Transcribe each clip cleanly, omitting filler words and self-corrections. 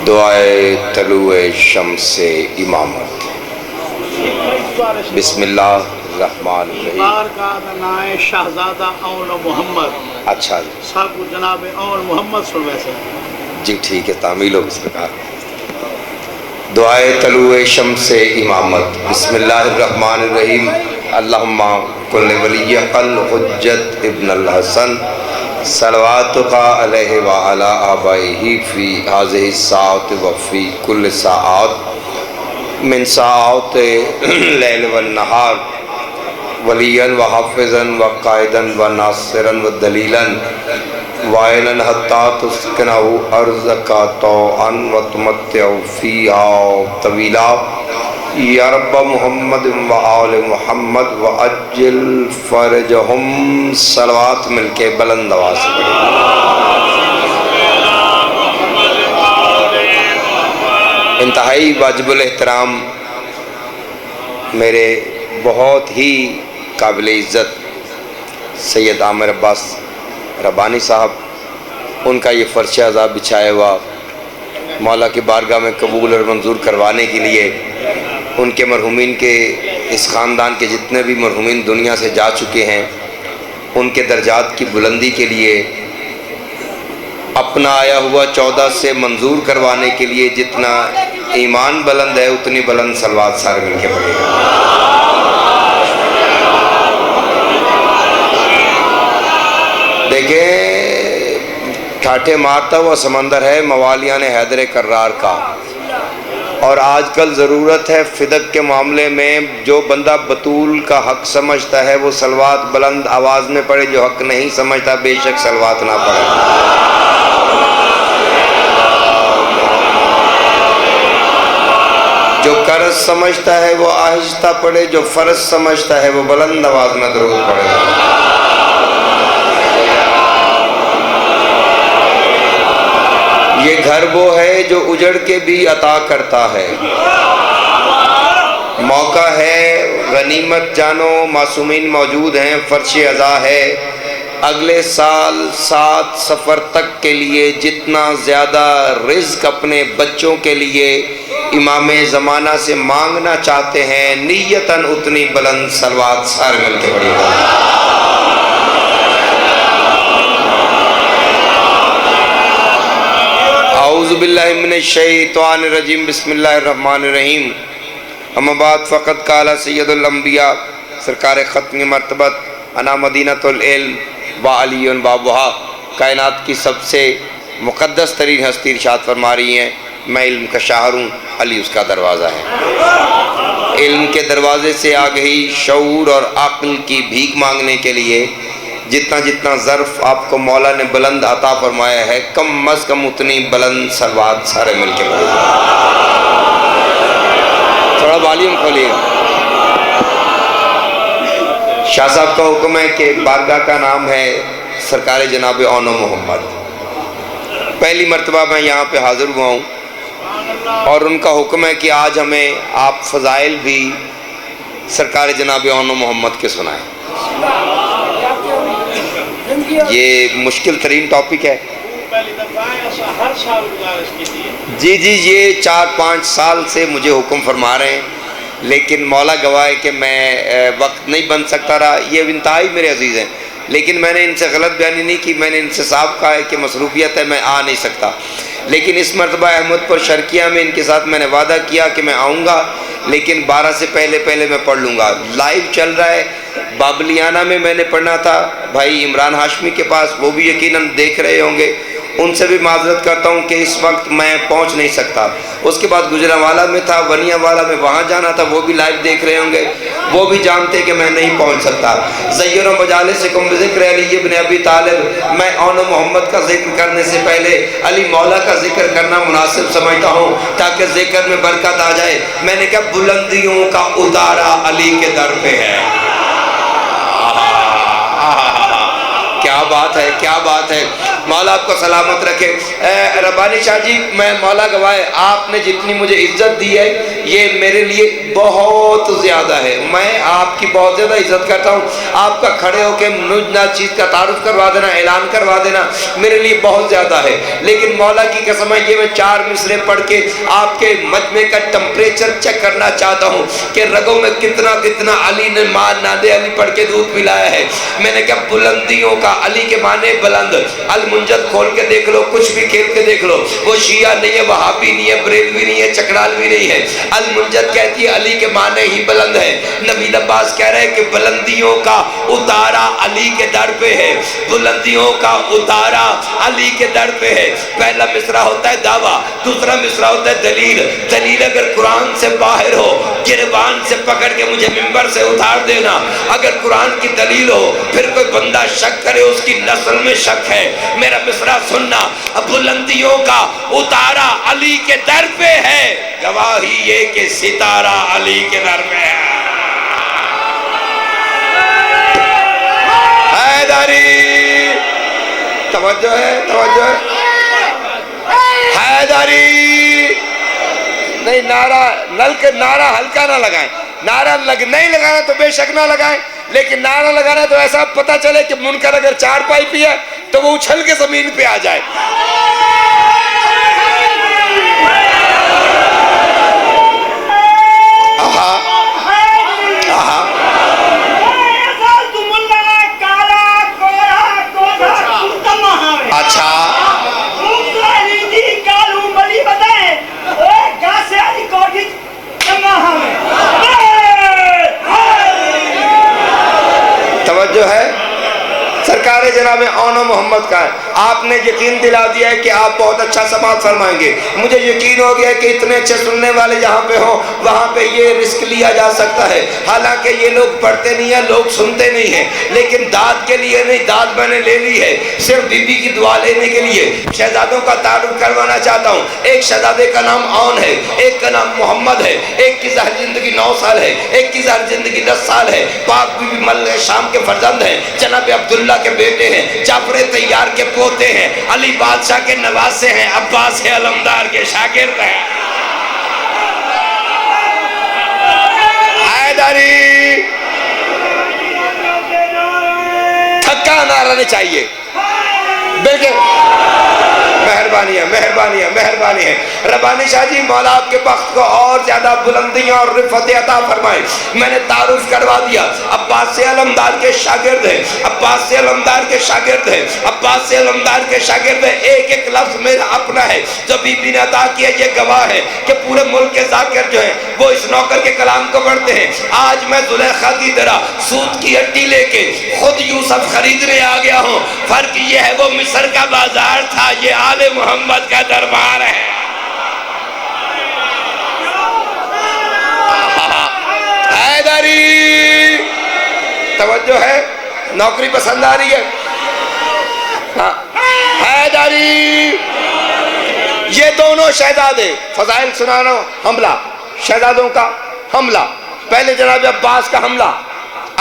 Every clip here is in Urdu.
دعائے طلوع شمس امامت۔ بسم اللہ الرحمن الرحیم۔ بار کا نام شہزادہ اول محمد۔ اچھا جی، سب جناب اول محمد سن ویسے جی ٹھیک ہے، تعمیل ہو سرکار۔ دعائے طلوع شمس امامت۔ بسم اللہ الرحمن الرحیم۔ اللہم کل ولی قل حجت ابن الحسن صلواتک علیہ وعلی آبائہ فی ہذہ الساعۃ وفی کل ساعات من ساعات لیل والنہار ولیاً وحافظاً وقائداً وناصراً ودلیلاً وائلاً حتیٰ تسکنہ ارضک طوعاً وتمتع فیہا طویلا یا رب محمد و آل محمد وعجل فرجہم۔ صلوات مل کے بلند آواز سے پڑھیں۔ انتہائی واجب الاحترام میرے بہت ہی قابل عزت سید عامر عباس ربانی صاحب، ان کا یہ فرش عذاب بچھایا ہوا مولا کی بارگاہ میں قبول اور منظور کروانے کے لیے، ان کے مرحومین کے اس خاندان کے جتنے بھی مرحومین دنیا سے جا چکے ہیں ان کے درجات کی بلندی کے لیے، اپنا آیا ہوا 14 سے منظور کروانے کے لیے جتنا ایمان بلند ہے اتنی بلند صلوات سارے مل کے پڑھے گا۔ دیکھیں ٹھاٹھے مارتا ہوا سمندر ہے موالیان حیدر کرار کا، اور آج کل ضرورت ہے فدق کے معاملے میں جو بندہ بطول کا حق سمجھتا ہے وہ صلوات بلند آواز میں پڑھے، جو حق نہیں سمجھتا بے شک صلوات نہ پڑھے۔ جو قرض سمجھتا ہے وہ آہستہ پڑھے، جو فرض سمجھتا ہے وہ بلند آواز میں درود پڑھے۔ یہ گھر وہ ہے جو اجڑ کے بھی عطا کرتا ہے، موقع ہے غنیمت جانو، معصومین موجود ہیں، فرش عزا ہے، اگلے سال 7 سفر تک کے لیے جتنا زیادہ رزق اپنے بچوں کے لیے امام زمانہ سے مانگنا چاہتے ہیں نیتاً اتنی بلند صلوات سارے مل کے پڑھیے گا۔ اعوذ باللہ من الشیطان الرجیم۔ بسم اللہ الرحمن الرحیم۔ اما بعد فقط قال سید الانبیاء سرکار ختم مرتبت انا مدینۃ العلم و علی بابہا، کائنات کی سب سے مقدس ترین ہستی ارشاد فرما رہی ہیں میں علم کا شاہر ہوں، علی اس کا دروازہ ہے۔ علم کے دروازے سے آگے ہی شعور اور عقل کی بھیک مانگنے کے لیے جتنا جتنا ظرف آپ کو مولا نے بلند عطا فرمایا ہے کم از کم اتنی بلند صلوات سارے مل کے پڑھیں۔ تھوڑا والیوم کھولیے۔ شاہ صاحب کا حکم ہے کہ بارگاہ کا نام ہے سرکار جناب اون محمد۔ پہلی مرتبہ میں یہاں پہ حاضر ہوا ہوں اور ان کا حکم ہے کہ آج ہمیں آپ فضائل بھی سرکار جناب اون محمد کے سنائیں۔ یہ مشکل ترین ٹاپک ہے۔ جی یہ 4-5 سال سے مجھے حکم فرما رہے ہیں، لیکن مولا گواہ ہے کہ میں وقت نہیں بن سکتا رہا۔ یہ انتہائی میرے عزیز ہیں، لیکن میں نے ان سے غلط بیانی نہیں کی، میں نے ان سے صاف کہا ہے کہ مصروفیت ہے میں آ نہیں سکتا، لیکن اس مرتبہ احمد پر شرکیہ میں ان کے ساتھ میں نے وعدہ کیا کہ میں آؤں گا، لیکن 12 سے پہلے میں پڑھ لوں گا۔ لائیو چل رہا ہے، بابلیانہ میں نے پڑھنا تھا بھائی عمران ہاشمی کے پاس، وہ بھی یقیناً دیکھ رہے ہوں گے، ان سے بھی معذرت کرتا ہوں کہ اس وقت میں پہنچ نہیں سکتا۔ اس کے بعد گجرانوالہ میں تھا، ونیا والا میں وہاں جانا تھا، وہ بھی لائیو دیکھ رہے ہوں گے، وہ بھی جانتے کہ میں نہیں پہنچ سکتا۔ زیّنوا مجالسکم بذکر علی ابن ابی طالب، میں اون محمد کا ذکر کرنے سے پہلے علی مولا کا ذکر کرنا مناسب سمجھتا ہوں تاکہ ذکر میں برکت آ جائے۔ میں نے کہا بلندیوں کا اتارا علی کے در پہ ہے۔ کیا بات ہے، کیا بات ہے، مولا آپ کو سلامت رکھے۔ ربانی شاہ جی، میں مولا گواہ آپ نے جتنی مجھے عزت دی ہے یہ میرے لیے بہت زیادہ ہے، میں آپ کی بہت زیادہ عزت کرتا ہوں۔ آپ کا کھڑے ہو کے نہ چیز کا تعارف کروا دینا، اعلان کروا دینا میرے لیے بہت زیادہ ہے، لیکن مولا کی قسم ہے یہ میں 4 مصرے پڑھ کے آپ کے مجمع کا ٹمپریچر چیک کرنا چاہتا ہوں کہ رگوں میں کتنا کتنا علی نے ماں نادے علی پڑھ کے دودھ پلایا ہے۔ میں نے کہا بلندیوں کا، علی کے معنی بلند، المنجد کھول کے دیکھ لو، کچھ بھی کھیل کے دیکھ لو، وہ شیعہ نہیں ہے، وہابی نہیں ہے، بریلوی نہیں ہے، چکڑالوی نہیں ہے، المنجد کہتی ہے علی کے معنی ہی بلند ہے۔ نوید عباس کہہ رہے ہیں کہ بلندیوں کا اتارا علی کے در پہ ہے، بلندیوں کا اتارا علی کے در پہ ہے۔ پہلا مصرع ہوتا ہے دعویٰ، دوسرا مصرع ہوتا ہے دلیل۔ دلیل اگر قرآن سے باہر ہو گربان سے پکڑ کے مجھے منبر سے اتار دینا، اگر قرآن کی دلیل ہو پھر کوئی بندہ شک کرے اس کی نسل میں شک ہے۔ میرا مصرع سننا، بلندیوں کا اتارا علی کے در پہ ہے، گواہی یہ کہ ستارہ علی کے در پہ ہے۔ حیدری، توجہ ہے، توجہ ہے، حیدری نہیں، نعرہ ہلکا نہ لگائیں، نعرہ نہیں لگانا تو بے شک نہ لگائیں، لیکن نعرہ لگانا تو ایسا پتہ چلے کہ منکر اگر 4 پائی پی ہے تو وہ اچھل کے زمین پہ آ جائے۔ اچھا توجہ ہے، سرکار جناب اون محمد کا ہے، آپ نے یقین دلا دیا ہے کہ آپ بہت اچھا سماعت فرمائیں گے۔ مجھے یقین ہو گیا کہ اتنے اچھے سننے والے جہاں پہ ہوں وہاں پہ یہ رسک لیا جا سکتا ہے، حالانکہ یہ لوگ پڑھتے نہیں ہیں، لوگ سنتے نہیں ہیں، لیکن داد کے لیے نہیں، داد میں نے لے لی ہے صرف بی بی کی دعا لینے کے لیے۔ شہزادوں کا تعارف کروانا چاہتا ہوں، ایک شہزادے کا نام اون ہے، ایک کا نام محمد ہے، ایک کی ظاہر زندگی 9 سال ہے، ایک کی ظاہر زندگی 10 سال ہے، پاک بی بی ملک شام کے فرزند ہیں، جناب عبداللہ کے بیٹے ہیں، جعفر طیار کے پوتے ہیں، علی بادشاہ کے نواسے ہیں، عباس علمدار کے شاگرد ہیں۔ حیدری، تھکا نعرہ نہیں چاہیے، بلکہ مہربانی ہے، مہربانی ہے، مہربانی ہے۔ ربانی شاہ جی، مولا آپ کے بخت کو اور زیادہ بلندیاں اور رفعت عطا فرمائے۔ میں نے تعارف کروا دیا، عباس علمدار کے شاگرد ہیں، عباس علمدار کے شاگرد ہیں، عباس علمدار کے شاگرد ہیں۔ ایک ایک لفظ میرا اپنا ہے جو بی بی نے عطا کیا، یہ گواہ ہے کہ پورے ملک کے ذاکر جو ہیں وہ اس نوکر کے کلام کو پڑھتے ہیں۔ آج میں زلیخا کی طرح سود کی ہڈی لے کے خود یوسف خریدنے آ گیا ہوں، فرق یہ ہے وہ مصر کا بازار تھا، یہ آل محمد کا دربار ہے۔ حیدری، توجہ ہے، نوکری پسند آ رہی ہے؟ حیدری، یہ دونوں شہزادے، فضائل سنانا، حملہ شہزادوں کا حملہ، پہلے جناب عباس کا حملہ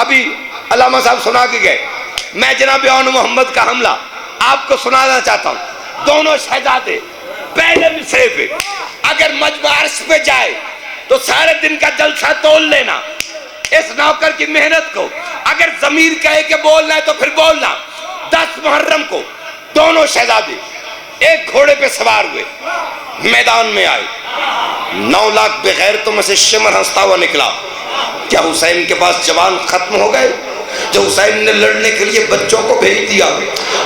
ابھی علامہ صاحب سنا کے گئے، میں جناب اون محمد کا حملہ آپ کو سنانا چاہتا ہوں۔ دونوں شہزادے پہلے مصرے پہ اگر مجمع عرش پہ جائے تو سارے دن کا جلسہ تول لینا، اس نوکر کی محنت کو اگر ضمیر کہے کہ بولنا ہے تو پھر بولنا۔ 10 محرم کو دونوں شہزادے ایک گھوڑے پہ سوار ہوئے، میدان میں آئے، 9 لاکھ بغیرتوں میں سے شمر ہنستا ہوا نکلا۔ کیا حسین کے پاس جوان ختم ہو گئے؟ جو حسین نے لڑنے کے لیے بچوں کو بھیج دیا،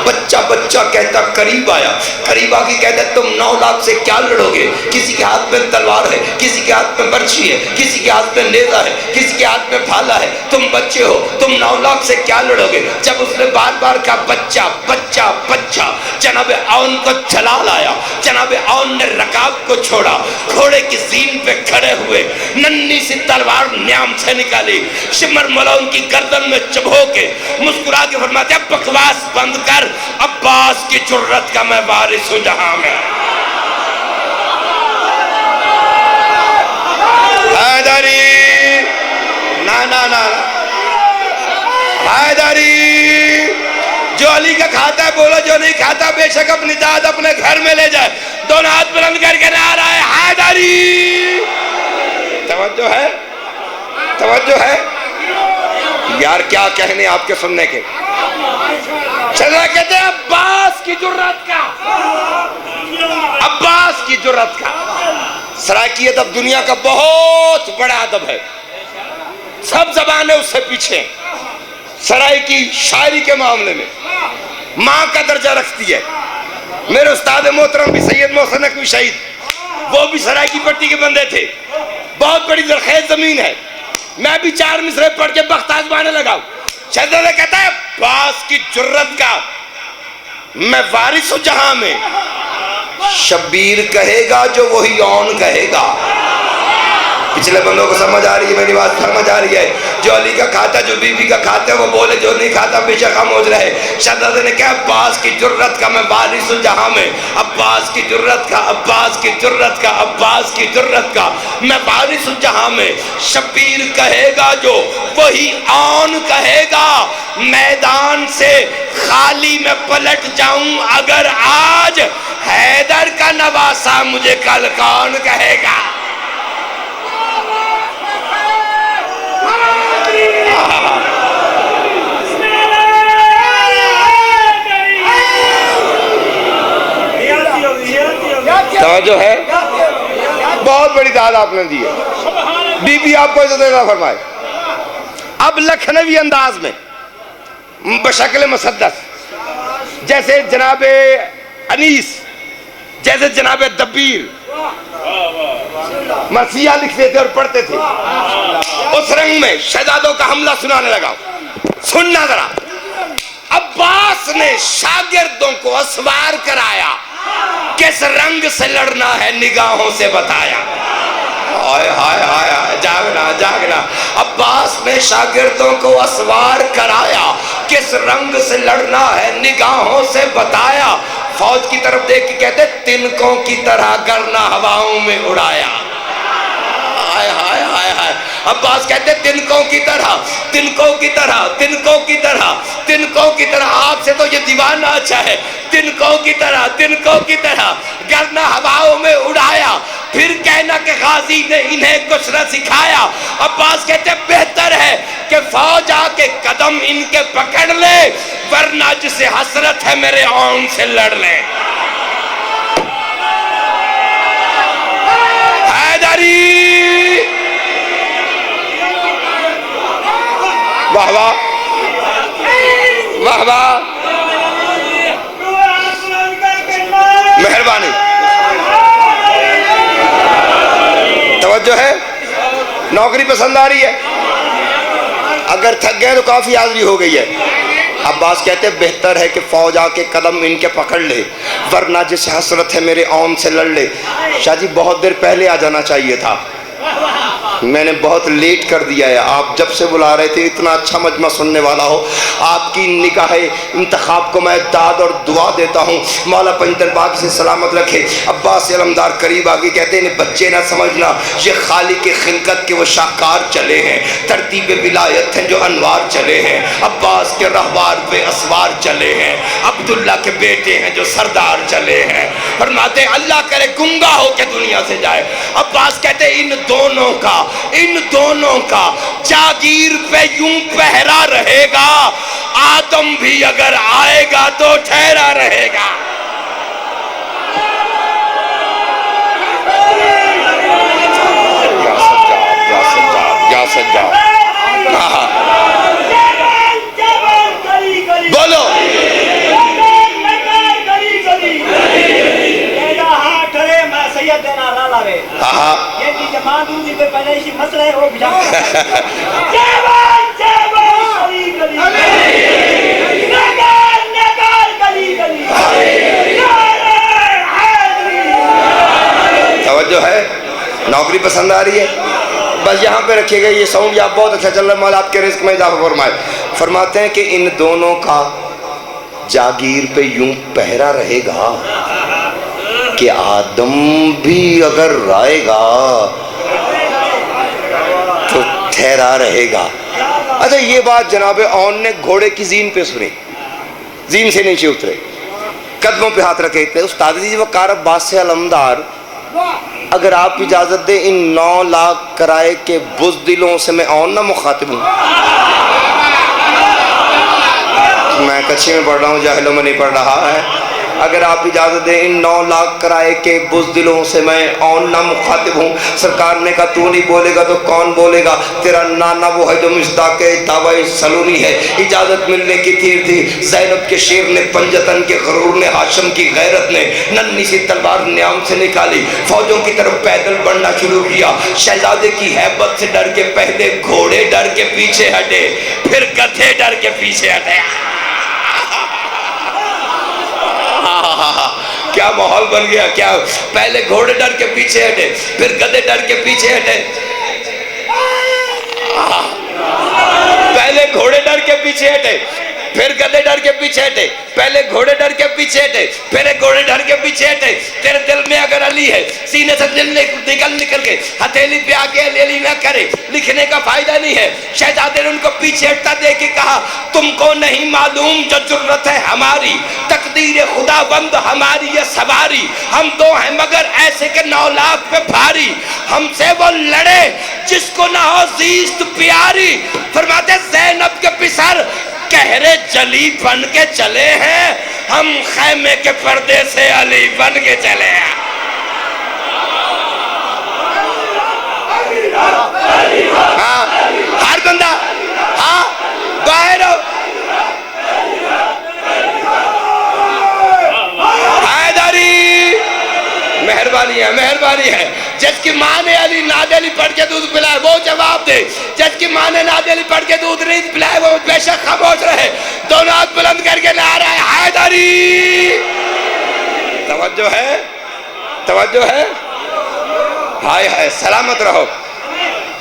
بچہ بچہ کہتا قریب آیا، قریب آ کے کہتا تم 9 لاکھ سے کیا لڑو گے؟ کسی کے ہاتھ میں تلوار ہے، کسی کے ہاتھ میں برچھی ہے، کسی کے ہاتھ میں نیزہ ہے، کسی کے ہاتھ میں بھالا ہے، تم بچے ہو، تم 9 لاکھ سے کیا لڑو گے؟ جب اس نے بار بار کہا بچہ بچہ بچہ، جناب اون کو چلا لایا، جناب اون نے رکاب کو چھوڑا، گھوڑے کی زین پہ کھڑے ہوئے، ننھی سی تلوار نیام سے نکالی، شمر ملون کی گردن میں چبھو کے مسکرا کے فرماتے ہیں بکواس بند کر، عباس کی جرت کا میں وارث ہوں جہاں میں۔ حیدری، نا نا نا، حیدری، جو علی کا کھاتا ہے بولو، جو نہیں کھاتا بے شک اپنی داد اپنے گھر میں لے جائے. دونوں ہاتھ بلند کر کے نعرہ ہے حیدری. توجہ ہے، توجہ ہے یار. کیا کہنے آپ کے سننے کے. چلا کہتے ہیں عباس کی جرت کا، عباس کی جرت کا. سرائے کی ادب دنیا کا بہت بڑا ادب ہے، سب زبانیں اس سے پیچھے. سرائے کی شاعری کے معاملے میں ماں کا درجہ رکھتی ہے. میرے استاد محترم بھی سید محسن نقوی شہید، وہ بھی سرائے کی پٹی کے بندے تھے. بہت بڑی زرخیز زمین ہے. میں بھی 4 مصرے پڑھ کے بخت آزمانے لگا. شہزادہ کہتا ہے عباس کی جرت کا میں وارث ہوں جہاں میں. شبیر کہے گا جو وہی اون کہے گا. پچھلے بندوں کو سمجھ آ رہی ہے میری بات؟ سمجھ آ رہی ہے؟ جو علی کا کھاتا، جو بی بی کا کھاتا ہے وہ بولے، جو نہیں کھاتا بے شک خاموش رہے. شہزادے نے کہا عباس کی جرت کا میں وارث ہوں جہاں میں. عباس کی جرت کا، عباس کی جرت کا، عباس کی جرت کا میں وارث ہوں جہاں میں. شبیر کہے گا جو وہی اون کہے گا. میدان سے خالی میں پلٹ جاؤں اگر آج، حیدر کا نواسا مجھے کل کون کہے گا. توجہ ہے، بہت بڑی داد آپ نے دی ہے. بی بی آپ کو عزت عطا فرمائے. اب لکھنوی انداز میں بشکل مسدس، جیسے جناب انیس، جیسے جناب دبیر مرثیہ لکھتے تھے اور پڑھتے تھے، اس رنگ میں شہزادوں کا حملہ سنانے لگا. سننا ذرا. عباس نے شاگردوں کو اسوار کرایا، کس رنگ سے لڑنا ہے نگاہوں سے بتایا. ہائے ہائے ہائے، جاگنا جاگنا. عباس نے شاگردوں کو اسوار کرایا، کس رنگ سے لڑنا ہے نگاہوں سے بتایا. فوج کی طرف دیکھ کے کہتے تنکوں کی طرح گرنا ہواؤں میں اڑایا. ہائے ہائے ہائے ہائے. عباس کہتے تنکوں کی طرح، تنکوں کی طرح، تنکوں کی طرح، تنکوں کی طرح. آپ سے تو یہ دیوانہ اچھا ہے. تنکوں کی طرح، تنکوں کی طرح گرنا ہواؤں میں اڑایا. پھر کہنا کہ غازی نے انہیں کچھ نہ سکھایا. عباس کہتے بہتر ہے کہ فوج آ کے قدم ان کے پکڑ لے، ورنہ جسے حسرت ہے میرے اون سے لڑ لے. حیدری. واہ واہ واہ واہ، مہربانی. توجہ ہے، نوکری پسند آ رہی ہے؟ اگر تھک گئے تو کافی حاضری ہو گئی ہے. عباس کہتے ہیں بہتر ہے کہ فوج آ کے قدم ان کے پکڑ لے، ورنہ جسے حسرت ہے میرے اون سے لڑ لے. شاہ جی بہت دیر پہلے آ جانا چاہیے تھا، میں نے بہت لیٹ کر دیا ہے. آپ جب سے بلا رہے تھے، اتنا اچھا مجمع سننے والا ہو. آپ کی نگاہ انتخاب کو میں داد اور دعا دیتا ہوں. مولا پنجتن پاک سے سلامت رکھے. عباس علمدار قریب آگے کہتے ہیں بچے نہ سمجھنا یہ خالق خلقت کے وہ شاہکار چلے ہیں، ترتیب ولایت ہیں جو انوار چلے ہیں. عباس کے رہوار پہ اسوار چلے ہیں، عبداللہ کے بیٹے ہیں جو سردار چلے ہیں. فرماتے اللہ کرے گنگا ہو کے دنیا سے جائے. عباس کہتے ہیں ان دونوں کا جاگیر پہ یوں پہرا رہے گا، آدم بھی اگر آئے گا تو ٹھہرا رہے گا. یا سجاد بولو. توجہ ہے، نوکری پسند آ رہی ہے؟ بس یہاں پہ رکھیے گا یہ ساؤنڈ. یا بہت اچھا چل رہا ہے، مولا آپ کے رزق میں اضافہ فرمائے. فرماتے ہیں کہ ان دونوں کا جاگیر پہ یوں پہرا رہے گا کہ آدم بھی اگر آئے گا تو ٹھہرا رہے گا. اچھا یہ بات جناب اون نے گھوڑے کی زین پہ سنی. زین سے نیچے اترے، قدموں پہ ہاتھ رکھے تھے. استاد جی وقار عباس سے علمدار، اگر آپ اجازت دیں ان 9 لاکھ کرائے کے بزدلوں سے میں اور نہ مخاطب ہوں. میں کچھی میں پڑھ رہا ہوں، جاہلوں میں نہیں پڑھ رہا ہے. اگر آپ اجازت دیں ان 9 لاکھ کرائے کے بزدلوں سے میں اور نہ مخاطب ہوں. سرکار نے کہا تو نہیں بولے گا تو کون بولے گا؟ تیرا نانا وہ ہے جو مصداق دعوی سلونی ہے. اجازت ملنے کی تھی زینب کے شیر نے، پنجتن کے غرور نے، ہاشم کی غیرت نے ننھی سی تلوار نیام سے نکالی، فوجوں کی طرف پیدل بڑھنا شروع کیا. شہزادے کی ہیبت سے ڈر کے پہلے گھوڑے ڈر کے پیچھے ہٹے، پھر گدھے ڈر کے پیچھے ہٹے. کیا ماحول بن گیا! کیا پہلے گھوڑے ڈر کے پیچھے ہٹے، پھر گدھے ڈر کے پیچھے ہٹے. پہلے گھوڑے ڈر کے پیچھے ہٹے، پھر گدھے ڈر کے پیچھے ہٹے، پہلے گھوڑے ڈر کے پیچھے ہٹے، پھر گھوڑے ڈر کے پیچھے ہٹے. تیرے دل میں اگر علی ہے، سینے سے دل نکل کے ہتھیلی پہ آ کے علی نہ کرے، لکھنے کا فائدہ نہیں ہے. شہزادے نے ان کو پیچھے ہٹتا دیکھ کے کہا تم کو نہیں معلوم جو جرت ہے ہماری، تقدیر خدا بند ہماری یہ سواری. ہم دو ہیں مگر ایسے کہ 9 لاکھ پہ بھاری، ہم سے وہ لڑے جس کو نہ ہو زیست پیاری. فرماتے زینب کے پسر کہرے جلی بن کے چلے ہیں، ہم خیمے کے پردے سے علی بن کے چلے ہیں. ہاں ہر بندہ ہاں باہر ہو. حیدری مہربانی ہے، مہربانی ہے. جس کی ماں نے علی ناد علی پڑھ کے دودھ پلائے وہ جواب دے، جس کی ماں نے ناد علی پڑھ کے دودھ نہیں پلائے وہ بے شک خاموش رہے. دونوں ہاتھ بلند کر کے نعرہ حیدری. توجہ ہے، توجہ ہے. ہائے ہائے سلامت رہو.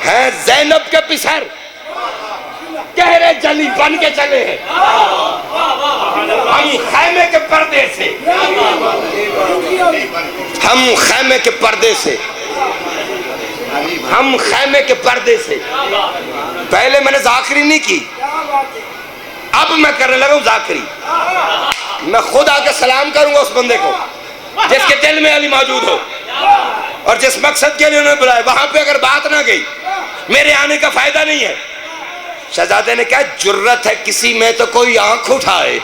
ہیں زینب کے پسر کہرے جلی بن کے چلے ہیں، ہم خیمے کے پردے سے، ہم خیمے کے پردے سے، ہم خیمے کے پردے سے. پہلے میں نے ذاکری نہیں کی، اب میں کرنے لگا ہوں ذاکری. میں خود آ کے سلام کروں گا اس بندے کو جس کے دل میں علی موجود ہو اور جس مقصد کے لیے انہوں نے بلایا. وہاں پہ اگر بات نہ گئی میرے آنے کا فائدہ نہیں ہے. شہزادے نے کہا جرت ہے کسی میں تو کوئی آنکھ اٹھائے.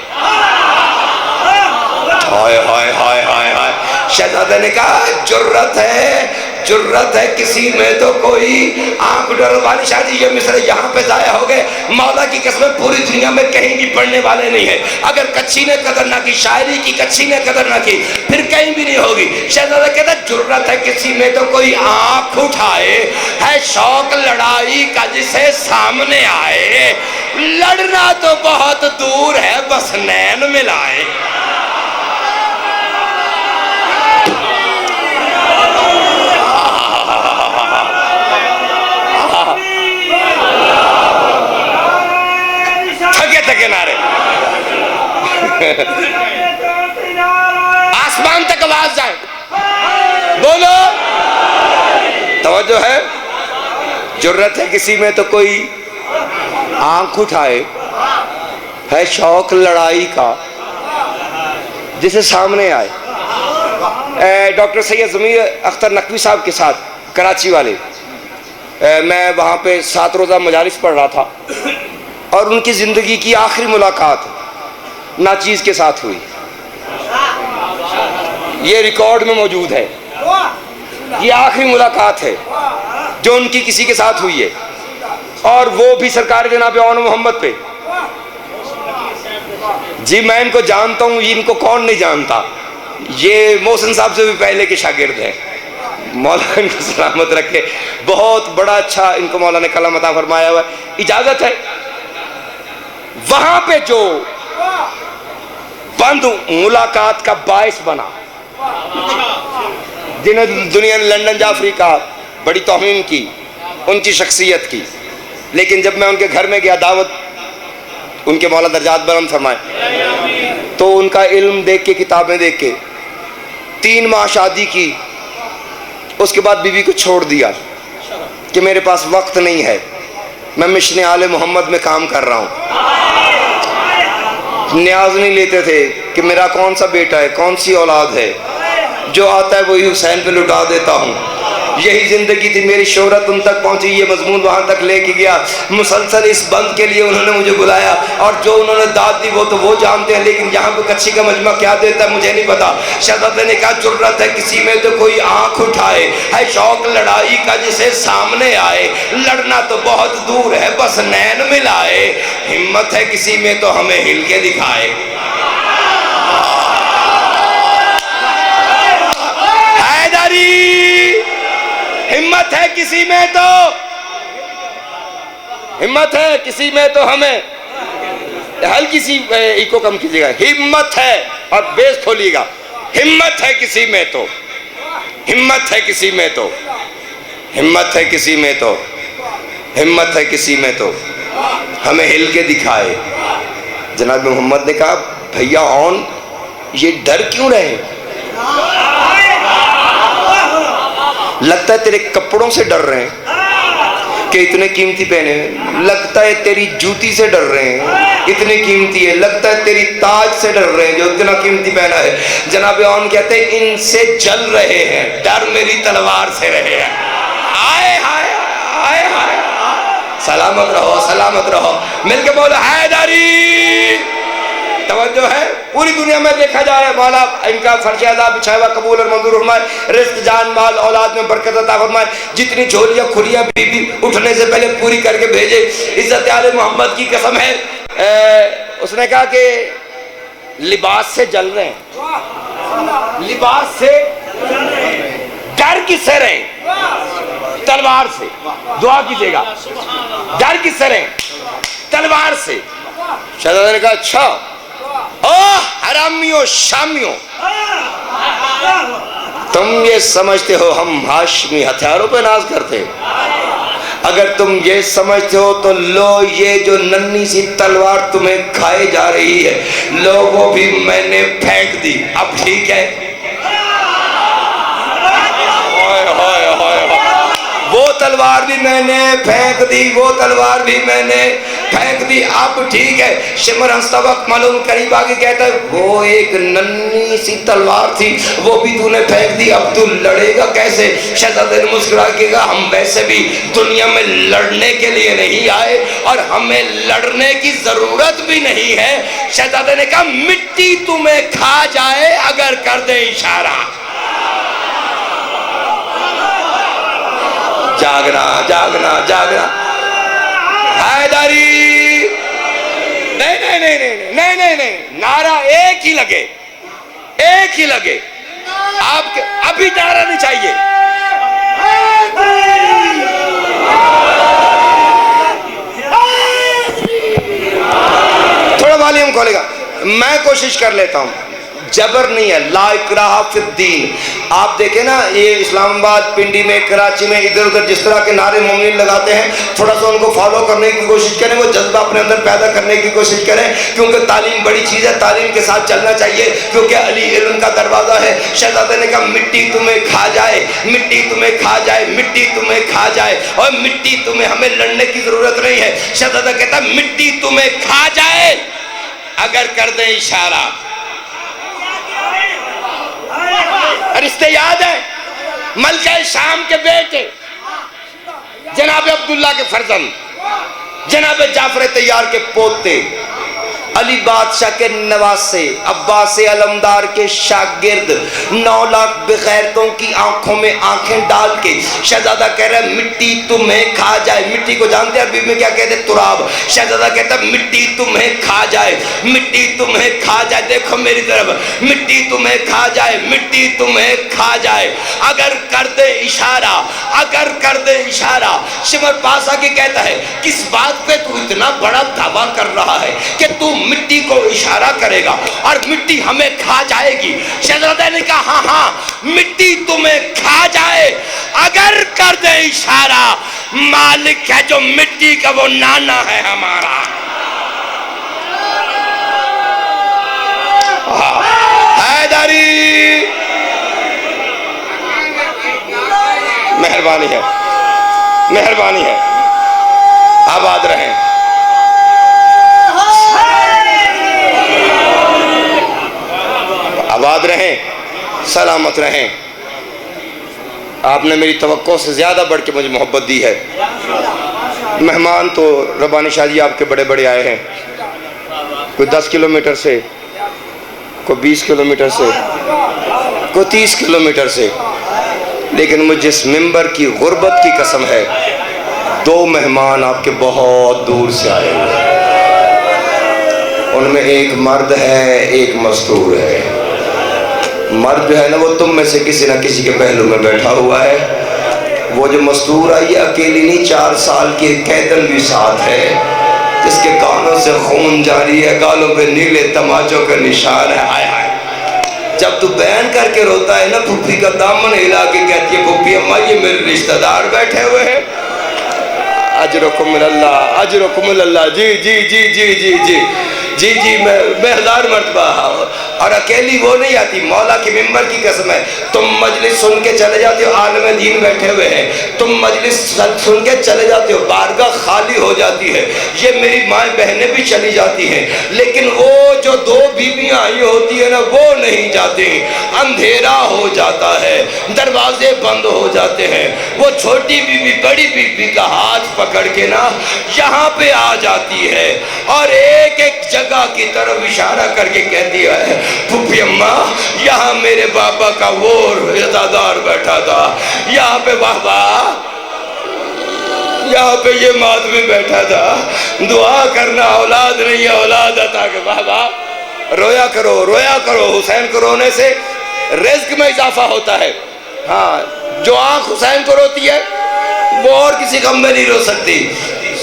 ہائے ہائے ہائے ہائے ہائے. شہزادے نے کہا جرت ہے کسی میں تو کوئی آنکھ اٹھائے. والی شاہ جی یہ مصرع یہاں پہ ضائع ہو گئے. مولا کی قسم پوری دنیا میں کہیں بھی پڑھنے والے نہیں ہیں. اگر کچھی نے قدر نہ کی، شاعری کی کچھی نے قدر نہ کی، پھر کہیں بھی نہیں ہوگی. شہزادہ کہتا جرت ہے کسی میں تو کوئی آنکھ اٹھائے، ہے شوق لڑائی کا جسے سامنے آئے. لڑنا تو بہت دور ہے بس نین ملائے. تھکے نعرے آسمان تک آواز جائے. بولو توجہ ہے. جرت ہے کسی میں تو کوئی آنکھ اٹھائے، ہے شوق لڑائی کا جسے سامنے آئے. ڈاکٹر سید ضمیر اختر نقوی صاحب کے ساتھ کراچی والے، میں وہاں پہ 7 روزہ مجالس پڑھ رہا تھا اور ان کی زندگی کی آخری ملاقات ناچیز کے ساتھ ہوئی. یہ ریکارڈ میں موجود ہے. یہ آخری ملاقات ہے جو ان کی کسی کے ساتھ ہوئی ہے، اور وہ بھی سرکار جناب اون محمد پہ. جی میں ان کو جانتا ہوں، ان کو کون نہیں جانتا. یہ محسن صاحب سے بھی پہلے کے شاگرد ہیں. مولا ان کو سلامت رکھے. بہت بڑا اچھا ان کو مولا نے کلام عطا فرمایا ہوا ہے. اجازت ہے وہاں پہ جو بند ملاقات کا باعث بنا، جنہیں دنیا نے لندن جعفری کا بڑی توہین کی ان کی شخصیت کی، لیکن جب میں ان کے گھر میں گیا دعوت، ان کے مولا درجات بلند فرمائے، تو ان کا علم دیکھ کے، کتابیں دیکھ کے 3 ماہ شادی کی. اس کے بعد بیوی کو چھوڑ دیا کہ میرے پاس وقت نہیں ہے، میں مشن آل محمد میں کام کر رہا ہوں. نیاز نہیں لیتے تھے کہ میرا کون سا بیٹا ہے، کون سی اولاد ہے، جو آتا ہے وہی حسین پہ لٹا دیتا ہوں. یہی زندگی تھی. میری شہرت ان تک پہنچی، یہ مضمون وہاں تک لے کے گیا. مسلسل اس بند کے لیے انہوں نے مجھے بلایا، اور جو انہوں نے داد دی وہ تو وہ جانتے ہیں، لیکن یہاں پہ کچھی کا مجمع کیا دیتا ہے مجھے نہیں پتا. شہزادے نے کہا جرت ہے کسی میں تو کوئی آنکھ اٹھائے، ہے شوق لڑائی کا جسے سامنے آئے، لڑنا تو بہت دور ہے بس نین ملائے، ہمت ہے کسی میں تو ہمیں ہل کے دکھائے. ہمت ہے کسی میں تو، ہمت ہے کسی میں تو ہمیں، ہلکی سی ایکو کم کیجیے گا، ہمت ہے، اور بیس کھولیے گا، ہمت ہے کسی میں تو، ہمت ہے کسی میں تو، ہمت ہے کسی میں تو، ہمت ہے کسی میں تو ہمیں ہل کے دکھائے. جناب محمد نے کہا بھیا آن یہ ڈر کیوں رہے؟ لگتا ہے تیرے کپڑوں سے ڈر رہے ہیں کہ اتنے قیمتی پہنے ہیں، لگتا ہے تیری جوتی سے ڈر رہے ہیں اتنی قیمتی ہے، لگتا ہے تیری تاج سے ڈر رہے ہیں جو اتنا قیمتی پہنا ہے. جناب عون کہتے ہیں ان سے جل رہے ہیں، ڈر میری تلوار سے رہے ہیں. آئے ہائے آئے ہائے، سلامت رہو سلامت رہو، مل کے بولو حیدری. توجہ ہے، پوری دنیا میں دیکھا جائے مولا ان کا فرش عذاب بچھایا ہوا قبول اور منظور فرمائے، رزق جان مال اولاد میں برکت عطا فرمائے، جتنی جھولیاں کھلیاں بی بی اٹھنے سے پہلے پوری کر کے بھیجے. عزت آل محمد کی قسم ہے، اس نے کہا کہ لباس سے جل رہے ہیں، لباس سے ڈر کس سے رہے؟ تلوار سے. دعا کیجئے گا، ڈر کس سے رہے؟ تلوار سے. شہزادہ نے کہا اچھا اوہ حرامیوں شامیوں، تم یہ سمجھتے ہو ہم ہاشمی ہتھیاروں پہ ناز کرتے؟ اگر تم یہ سمجھتے ہو تو لو یہ جو ننھی سی تلوار تمہیں کھائے جا رہی ہے، لو وہ بھی میں نے پھینک دی، اب ٹھیک ہے. وہ تلوار بھی میں نے پھینک دی، وہ تلوار بھی میں نے پھینک دی، اب ٹھیک ہے. شمر ہنستا وقت معلوم قریب آگے کہتا ہے وہ ایک ننھی سی تلوار تھی وہ بھی تو نے پھینک دی، اب تو لڑے گا کیسے؟ شہزادے نے مسکرا کے کہا ہم ویسے بھی دنیا میں لڑنے کے لیے نہیں آئے اور ہمیں لڑنے کی ضرورت بھی نہیں ہے. شہزادے نے کہا مٹی تمہیں کھا جائے اگر کر دے اشارہ. جاگنا جاگنا جاگنا حیدری. نہیں نہیں نہیں نہیں نہیں نہیں نہیں، نعرہ ایک ہی لگے، ایک ہی لگے. آپ کے ابھی نعرہ نہیں چاہیے. تھوڑا والیوم کھولے گا، میں کوشش کر لیتا ہوں. جبر نہیں ہے، لا اکراہ فی الدین. آپ دیکھیں نا یہ اسلام آباد، پنڈی میں، کراچی میں ادھر ادھر جس طرح کے نعرے مومنین لگاتے ہیں، تھوڑا سا ان کو فالو کرنے کی کوشش کریں، وہ جذبہ اپنے اندر پیدا کرنے کی کوشش کریں، کیونکہ تعلیم بڑی چیز ہے، تعلیم کے ساتھ چلنا چاہیے، کیونکہ علی علم کا دروازہ ہے. شہزادے نے کہا مٹی تمہیں کھا جائے، مٹی تمہیں کھا جائے، مٹی تمہیں کھا جائے، اور مٹی تمہیں، ہمیں لڑنے کی ضرورت نہیں ہے. شہزادہ کہتا مٹی تمہیں کھا جائے اگر کر دیں اشارہ. رشتے یاد ہے؟ ملکہ شام کے بیٹے جناب عبداللہ کے فرزند، جناب جعفر طیار کے پوتے، علی بادشاہ کے نواسے، عباس علمدار کے شاگرد، 9 لاکھ بغیرتوں کی آنکھوں میں آنکھیں ڈال کے شہزادہ کہہ رہا ہے مٹی تمہیں کھا جائے. مٹی کو جانتے ہیں عربی میں کیا کہتے ہیں؟ تراب. شہزادہ کہتا ہے مٹی تمہیں کھا جائے، مٹی تمہیں کھا جائے. دیکھو میری طرف، مٹی تمہیں کھا جائے، مٹی تمہیں کھا جائے اگر کر دے اشارہ، اگر کر دے اشارہ. شمر پاس آ کے کہتا ہے کس بات پہ تو اتنا بڑا دعویٰ کر رہا ہے کہ تو مٹی کو اشارہ کرے گا اور مٹی ہمیں کھا جائے گی؟ شہزادہ نے کہا ہاں ہاں مٹی تمہیں کھا جائے اگر کر دے اشارہ. مالک ہے جو مٹی کا وہ نانا ہے ہمارا. حیدری مہربانی ہے، مہربانی ہے، آباد رہیں. آباد رہیں، سلامت رہیں. آپ نے میری توقع سے زیادہ بڑھ کے مجھے محبت دی ہے. مہمان تو ربانی شاہ جی آپ کے بڑے بڑے آئے ہیں، کوئی 10 کلومیٹر سے، کوئی 20 کلومیٹر سے، کوئی 30 کلومیٹر سے، لیکن مجھے اس ممبر کی غربت کی قسم ہے 2 مہمان آپ کے بہت دور سے آئے ہوئے ہیں. ان میں ایک مرد ہے، ایک مستور ہے. مرد جو ہے نا وہ تم میں سے کسی نہ کسی کے پہلو میں بیٹھا ہوا ہے. وہ جو مستور ہے یہ اکیلی نہیں، 4 سال کی قیدن بھی ساتھ ہے، جس کے کانوں سے خون جاری ہے، گالوں پہ نیلے تماچوں کا نشان ہے. آئے آئے جب تو بیان کر کے روتا ہے نا، پھپھی کا دامن ہلا کے کہتی ہے پھپھی اماں یہ میرے رشتہ دار بیٹھے ہوئے ہیں. اجرکم من اللہ، اجرکم من اللہ. جی جی جی جی جی جی جی جی میں 1000 مرتبہ. اور اکیلی وہ نہیں آتی، مولا کی ممبر کی قسم ہے. تم مجلس سن کے چلے جاتے ہو، عالم دین بیٹھے ہوئے ہیں، تم مجلس سن کے چلے جاتے ہو، بارگاہ خالی ہو جاتی ہے. یہ میری مائیں بہنیں بھی چلی جاتی ہیں، لیکن وہ جو 2 بیویاں آئی ہوتی ہیں نا وہ نہیں جاتی. اندھیرا ہو جاتا ہے، دروازے بند ہو جاتے ہیں. وہ چھوٹی بیوی بڑی بیوی کا ہاتھ پکڑ کے نا یہاں پہ آ جاتی ہے اور ایک ایک جگہ کی طرف اشارہ کر کے کہتی ہے پھپھی اماں یہاں میرے بابا کا وہ عزادار بیٹھا تھا، یہاں پہ بابا، یہاں پہ یہ مادمی بیٹھا تھا، دعا کرنا اولاد نہیں ہے اولاد عطا کہ بابا. رویا کرو رویا کرو، حسین کو رونے سے رزق میں اضافہ ہوتا ہے. ہاں جو آنکھ حسین کو روتی ہے وہ اور کسی غم میں نہیں رو سکتی.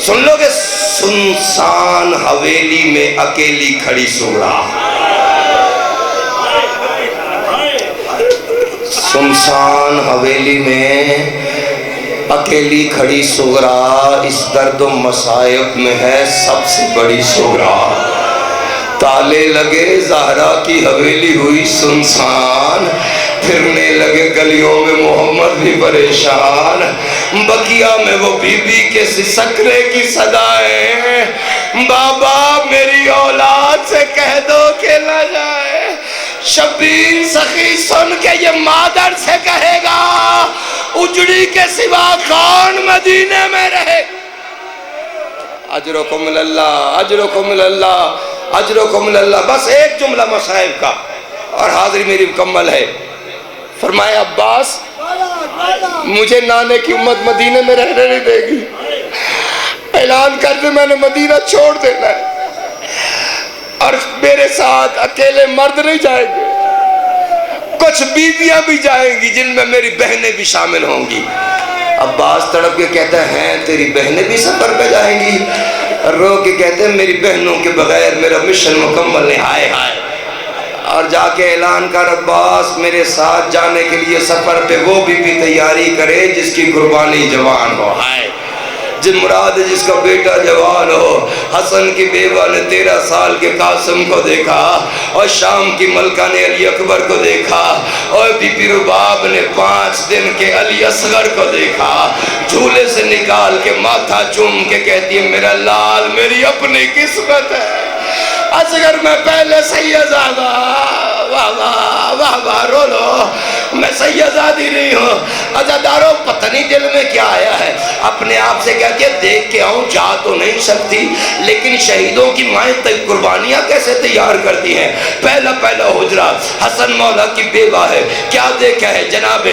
سن لو کہ سنسان حویلی میں اکیلی کھڑی سغرا، سنسان حویلی میں اکیلی کھڑی سغرا، اس درد و مصائب میں ہے سب سے بڑی سغرا. تالے لگے زہرا کی حویلی ہوئی سنسان، پھرنے لگے گلیوں میں محمد بھی پریشان. بقیہ میں وہ بی بی کے سکرے کی صدائیں، بابا میری اولاد سے کہہ دو کہ نہ جائے. شبیر سخی سن کے یہ مادر سے کہے گا اجڑی کے سوا کون مدینے میں رہے. اجرکم اللہ، اجرکم اللہ، اجرکم اللہ. بس ایک جملہ مصائب کا اور حاضری میری مکمل ہے. فرمایا عباس مجھے نانے کی امت مدینے میں رہنے نہیں دے گی، اعلان کر دے میں نے مدینہ چھوڑ دینا ہے اور میرے ساتھ اکیلے مرد نہیں جائیں گے، کچھ بیویاں بھی جائیں گی جن میں میری بہنیں بھی شامل ہوں گی. عباس تڑپ کے کہتا ہے تیری بہنیں بھی سفر پہ جائیں گی؟ رو کے کہتے ہیں میری بہنوں کے بغیر میرا مشن مکمل نہیں. ہائے ہائے. اور جا کے اعلان کر عباس میرے ساتھ جانے کے لیے سفر پہ وہ بھی تیاری کرے جس کی قربانی جوان ہو. ہائے جن مراد جس کا بیٹا جوان ہو. حسن کی بیوہ نے 13 سال کے قاسم کو دیکھا اور شام کی ملکہ نے علی اکبر کو دیکھا اور بی بی رباب نے 5 دن کے علی اصغر کو دیکھا. جھولے سے نکال کے ماتھا چوم کے کہتی ہے میرا لال میری اپنی قسمت ہے، اصغر میں پہلے سیدزادہ. واہ واہ واہ واہ رو لو، میں سیدزادی نہیں ہوں. عزاداروں پتہ نہیں دل میں کیا آیا ہے، اپنے آپ سے کہتی ہے دیکھ کے آؤں جا تو نہیں سکتی لیکن شہیدوں کی مائیں قربانیاں کیسے تیار کرتی ہیں. پہلا حجرہ حسن مولا کی بیوہ ہے. کیا دیکھا ہے جناب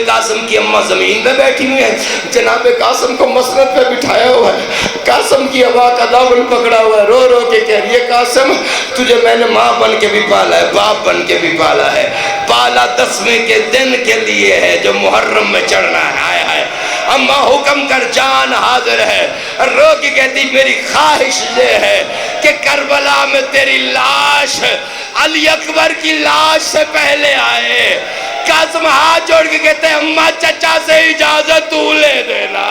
قاسم کی اماں زمین پہ بیٹھی ہوئی ہے، جناب قاسم کو مسند پہ بٹھایا ہوا ہے، قاسم کی ہوا کا دامن پکڑا ہوا ہے، رو رو کے کہہ رہی ہے قاسم تجھے میں نے ماں بن کے بھی پالا ہے، باپ بن کے بھی پالا ہے، پالا 10ویں کے دن کے لیے ہے جو محرم میں چڑھنا ہے. آئے آئے اماں حکم کر جان حاضر ہے. رو کی کہتی میری خواہش یہ ہے کہ کربلا میں تیری لاش علی اکبر کی لاش سے پہلے آئے. قاسم ہاتھ جوڑ کے کہتے ہیں اماں چچا سے اجازت تو لے دینا،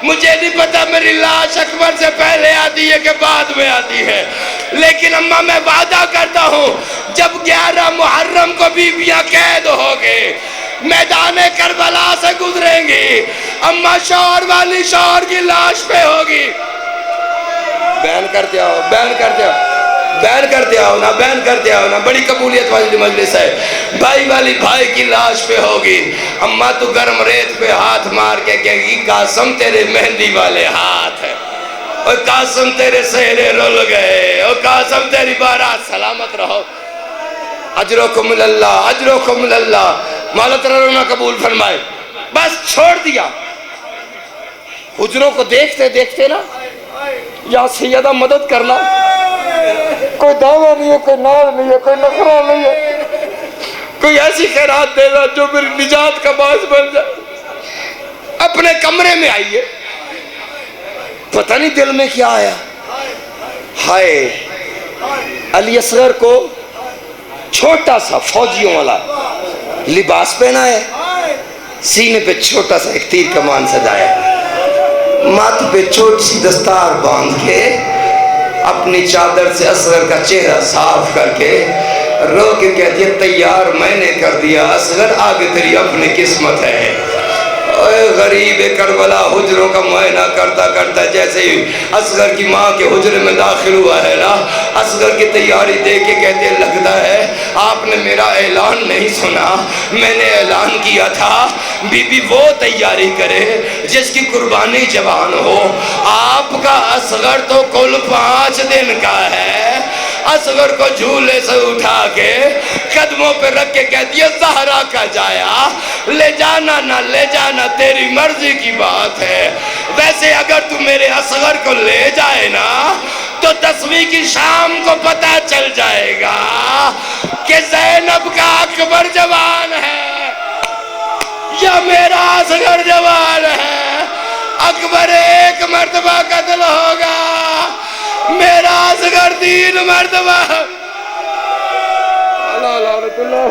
مجھے نہیں پتا میری لاش اکبر سے پہلے آتی ہے کہ بعد میں آتی ہے، لیکن اماں میں وعدہ کرتا ہوں جب 11 محرم کو بیویاں قید ہوگے میدان کربلا سے گزریں گی، اماں شوہر والی شوہر کی لاش پہ ہوگی. بیان کرتے ہو بیان کرتے ہو. بیان کرتے آؤ نا، بیان کرتے آؤ نا، بڑی قبولیت والی مجلس ہے. بھائی والی بھائی کی لاش پہ ہوگی. اماں تو گرم ریت پہ ہاتھ مار کے کہے گی قاسم تیرے مہندی والے ہاتھ ہیں، او قاسم تیرے سہرے رول گئے، او قاسم تیری بارات سلامت رہو. اجرکم اللہ، اجرکم اللہ. مولا تعالیٰ نے قبول فرمائے. بس چھوڑ دیا. حجروں کو دیکھتے دیکھتے نا، یا سیدہ مدد کرنا، کوئی دعویٰ نہیں ہے، کوئی نال نہیں ہے، کوئی نخرہ نہیں ہے، کوئی ایسی خیرات دینا جو میری نجات کا باعث بن جائے. اپنے کمرے میں آئیے. پتہ نہیں دل میں کیا آیا. ہائے، علی اصغر کو چھوٹا سا فوجیوں والا لباس پہنا ہے، سینے پہ چھوٹا سا ایک تیر کمان سجایا، ماتھ پہ چھوٹی سی دستار باندھ کے، اپنی چادر سے اصغر کا چہرہ صاف کر کے رو کے کہتی ہے تیار میں نے کر دیا اصغر، آگے تیری اپنی قسمت ہے. اے غریب کربلا حجروں کا معائنہ کرتا کرتا جیسے ہی اصغر کی ماں کے حجرے میں داخل ہوا ہے نا، اصغر کی تیاری دیکھ کے کہتے لگتا ہے آپ نے میرا اعلان نہیں سنا. میں نے اعلان کیا تھا بی بی وہ تیاری کرے جس کی قربانی جوان ہو. آپ کا اصغر تو کل 5 دن کا ہے. اصغر کو جھولے سے اٹھا کے قدموں پہ رکھ کے کہتی ہے زہرا کا جایا، لے جانا نہ لے جانا تیری مرضی کی بات ہے. ویسے اگر تو میرے اصغر کو لے جائے نا تو 10ویں کی شام کو پتہ چل جائے گا کہ زینب کا اکبر جوان ہے یا میرا اصغر جوان ہے. اکبر 1 مرتبہ قتل ہوگا، میرا اصغر 3 مرتبہ. اللہ لعنت اللہ